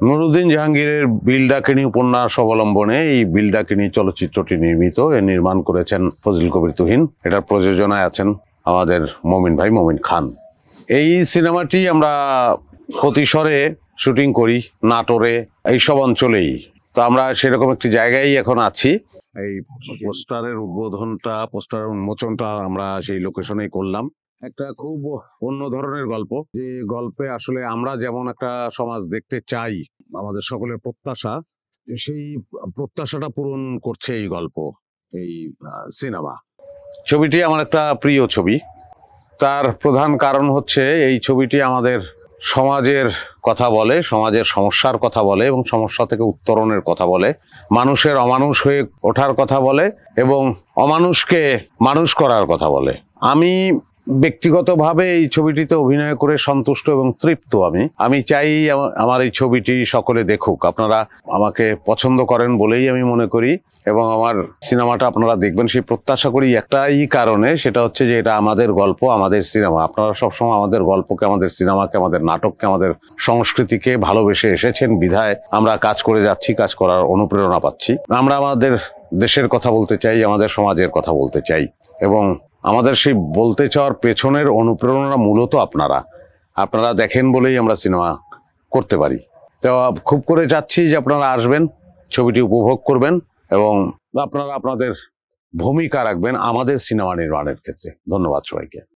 নুরুদ্দিন জাহাঙ্গীরের বিলডাকিনী উপন্যাস অবলম্বনে এই বিলডাকিনী চলচ্চিত্রটি নির্মিত। এর নির্মাণ করেছেন ফজল কবির তুহিন। এটার প্রযোজনায় আছেন আমাদের মমিন ভাই, মমিন খান। এই সিনেমাটি আমরা প্রতিশরে শুটিং করি, নাটোরে, এইসব অঞ্চলেই। তো আমরা সেরকম একটি জায়গায় এখন আছি। এই পোস্টারের উন্মোচনটা আমরা সেই লোকেশনেই করলাম। একটা খুব অন্য ধরনের গল্প, যে গল্পে আসলে আমরা যেমন একটা সমাজ দেখতে চাই, আমাদের সকলের প্রত্যাশা, সেই প্রত্যাশাটা পূরণ করছে এই গল্প, এই সিনেমা। ছবিটি আমার একটা প্রিয় ছবি। তার প্রধান কারণ হচ্ছে এই ছবিটি আমাদের সমাজের কথা বলে, সমাজের সমস্যার কথা বলে এবং সমস্যা থেকে উত্তরণের কথা বলে, মানুষের অমানুষ হয়ে ওঠার কথা বলে এবং অমানুষকে মানুষ করার কথা বলে। আমি ব্যক্তিগতভাবে এই ছবিটিতে অভিনয় করে সন্তুষ্ট এবং তৃপ্ত। আমি চাই আমার এই ছবিটি সকলে দেখুক। আপনারা আমাকে পছন্দ করেন বলেই আমি মনে করি, এবং আমার সিনেমাটা আপনারা দেখবেন সেই প্রত্যাশা করি একটাই কারণে, সেটা হচ্ছে যে এটা আমাদের গল্প, আমাদের সিনেমা। আপনারা সবসময় আমাদের গল্পকে, আমাদের সিনেমাকে, আমাদের নাটককে, আমাদের সংস্কৃতিকে ভালোবেসে এসেছেন বিধায় আমরা কাজ করে যাচ্ছি, কাজ করার অনুপ্রেরণা পাচ্ছি। আমরা আমাদের দেশের কথা বলতে চাই, আমাদের সমাজের কথা বলতে চাই, এবং আমাদের সেই বলতে চাওয়ার পেছনের অনুপ্রেরণা মূলত আপনারা দেখেন বলেই আমরা সিনেমা করতে পারি। তো খুব করে চাচ্ছি যে আপনারা আসবেন, ছবিটি উপভোগ করবেন এবং আপনারা আপনাদের ভূমিকা রাখবেন আমাদের সিনেমা নির্মাণের ক্ষেত্রে। ধন্যবাদ সবাইকে।